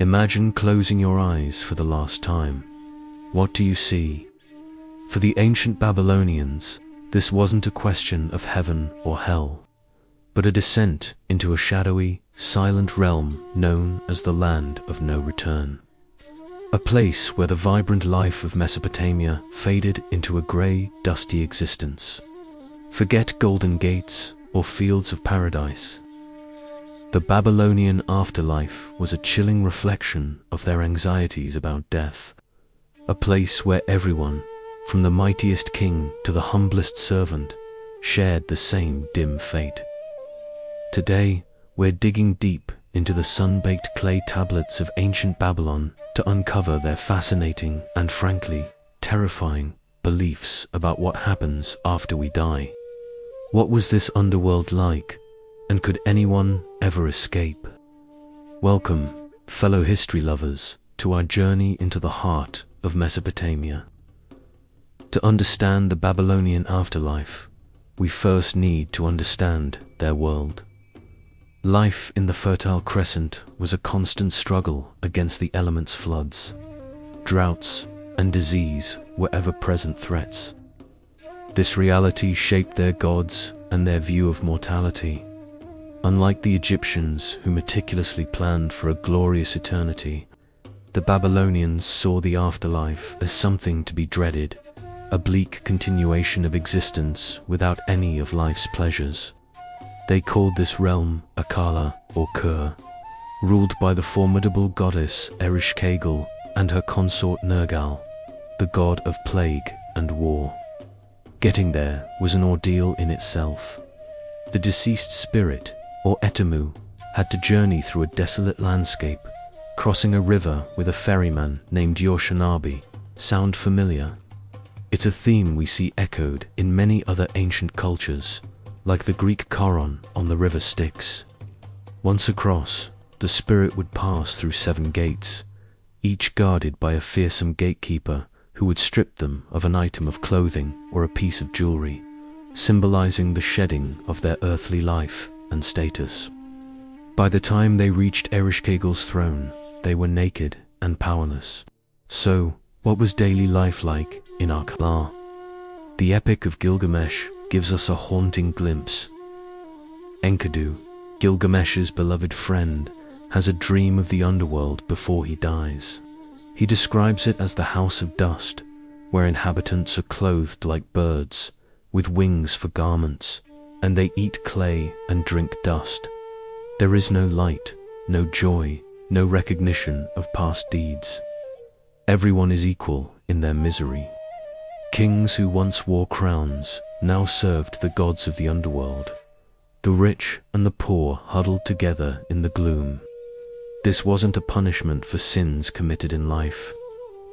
Imagine closing your eyes for the last time. What do you see? For the ancient Babylonians, this wasn't a question of heaven or hell, but a descent into a shadowy, silent realm known as the Land of No Return. A place where the vibrant life of Mesopotamia faded into a grey, dusty existence. Forget golden gates or fields of paradise. The Babylonian afterlife was a chilling reflection of their anxieties about death. A place where everyone, from the mightiest king to the humblest servant, shared the same dim fate. Today, we're digging deep into the sun-baked clay tablets of ancient Babylon to uncover their fascinating and frankly terrifying beliefs about what happens after we die. What was this underworld like, and could anyone ever escape? Welcome, fellow history lovers, to our journey into the heart of Mesopotamia. To understand the Babylonian afterlife, we first need to understand their world. Life in the Fertile Crescent was a constant struggle against the elements' floods. Droughts and disease were ever-present threats. This reality shaped their gods and their view of mortality. Unlike the Egyptians, who meticulously planned for a glorious eternity, the Babylonians saw the afterlife as something to be dreaded, a bleak continuation of existence without any of life's pleasures. They called this realm Irkalla, or Kur, ruled by the formidable goddess Ereshkigal and her consort Nergal, the god of plague and war. Getting there was an ordeal in itself. The deceased spirit, or Etemu, had to journey through a desolate landscape, crossing a river with a ferryman named Yoshinabi. Sound familiar? It's a theme we see echoed in many other ancient cultures, like the Greek Charon on the river Styx. Once across, the spirit would pass through 7 gates, each guarded by a fearsome gatekeeper who would strip them of an item of clothing or a piece of jewelry, symbolizing the shedding of their earthly life and status. By the time they reached Ereshkigal's throne, they were naked and powerless. So, what was daily life like in Irkalla? The Epic of Gilgamesh gives us a haunting glimpse. Enkidu, Gilgamesh's beloved friend, has a dream of the underworld before he dies. He describes it as the house of dust, where inhabitants are clothed like birds, with wings for garments, and they eat clay and drink dust. There is no light, no joy, no recognition of past deeds. Everyone is equal in their misery. Kings who once wore crowns now served the gods of the underworld. The rich and the poor huddled together in the gloom. This wasn't a punishment for sins committed in life.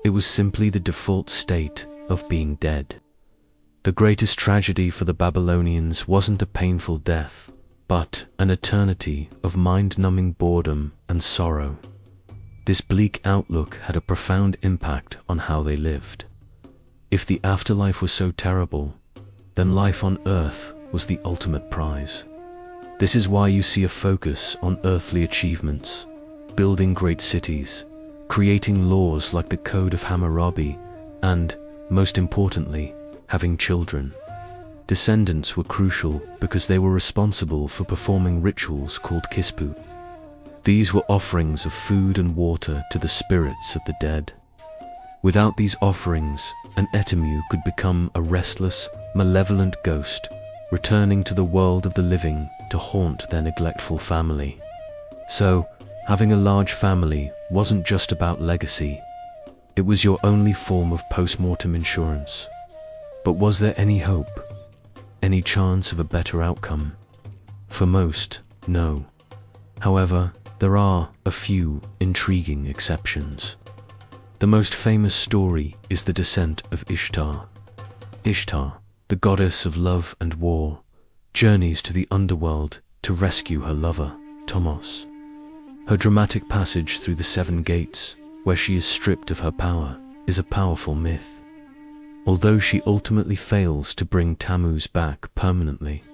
It was simply the default state of being dead. The greatest tragedy for the Babylonians wasn't a painful death, but an eternity of mind-numbing boredom and sorrow. This bleak outlook had a profound impact on how they lived. If the afterlife was so terrible, then life on earth was the ultimate prize. This is why you see a focus on earthly achievements, building great cities, creating laws like the Code of Hammurabi, and, most importantly, having children. Descendants were crucial because they were responsible for performing rituals called kispu. These were offerings of food and water to the spirits of the dead. Without these offerings, an Etemu could become a restless, malevolent ghost, returning to the world of the living to haunt their neglectful family. So, having a large family wasn't just about legacy. It was your only form of post-mortem insurance. But was there any hope? Any chance of a better outcome? For most, no. However, there are a few intriguing exceptions. The most famous story is the descent of Ishtar. Ishtar, the goddess of love and war, journeys to the underworld to rescue her lover, Tomos. Her dramatic passage through the 7 gates, where she is stripped of her power, is a powerful myth. Although she ultimately fails to bring Tammuz back permanently.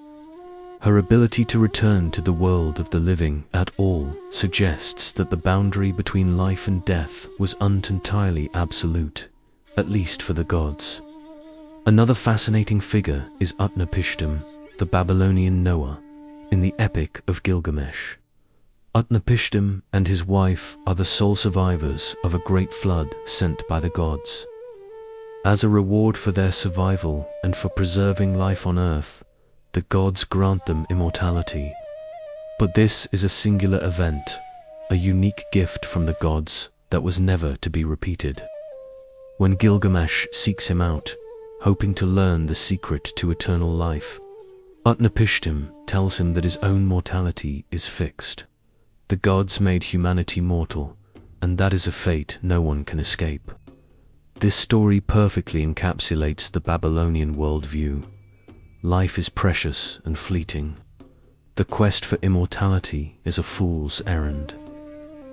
Her ability to return to the world of the living at all suggests that the boundary between life and death was entirely absolute, at least for the gods. Another fascinating figure is Utnapishtim, the Babylonian Noah, in the Epic of Gilgamesh. Utnapishtim and his wife are the sole survivors of a great flood sent by the gods. As a reward for their survival and for preserving life on earth, the gods grant them immortality. But this is a singular event, a unique gift from the gods that was never to be repeated. When Gilgamesh seeks him out, hoping to learn the secret to eternal life, Utnapishtim tells him that his own mortality is fixed. The gods made humanity mortal, and that is a fate no one can escape. This story perfectly encapsulates the Babylonian worldview. Life is precious and fleeting. The quest for immortality is a fool's errand.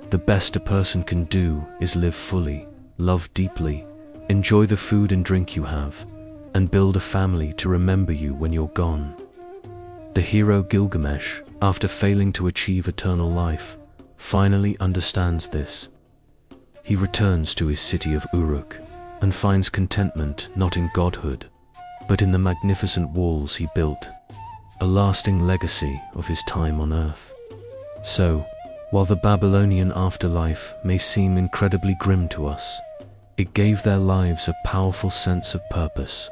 The best a person can do is live fully, love deeply, enjoy the food and drink you have, and build a family to remember you when you're gone. The hero Gilgamesh, after failing to achieve eternal life, finally understands this. He returns to his city of Uruk and finds contentment not in godhood, but in the magnificent walls he built, a lasting legacy of his time on earth. So, while the Babylonian afterlife may seem incredibly grim to us, it gave their lives a powerful sense of purpose.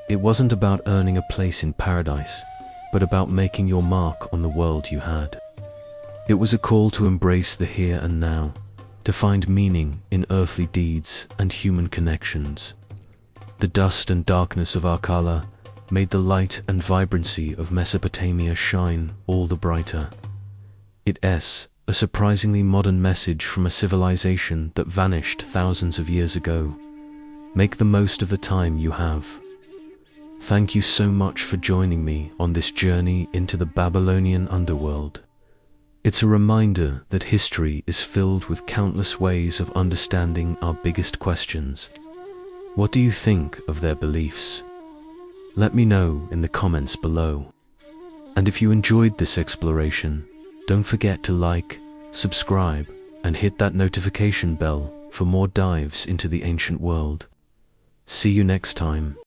It wasn't about earning a place in paradise, but about making your mark on the world you had. It was a call to embrace the here and now, to find meaning in earthly deeds and human connections. The dust and darkness of Irkalla made the light and vibrancy of Mesopotamia shine all the brighter. It's a surprisingly modern message from a civilization that vanished thousands of years ago. Make the most of the time you have. Thank you so much for joining me on this journey into the Babylonian underworld. It's a reminder that history is filled with countless ways of understanding our biggest questions. What do you think of their beliefs? Let me know in the comments below. And if you enjoyed this exploration, don't forget to like, subscribe, and hit that notification bell for more dives into the ancient world. See you next time.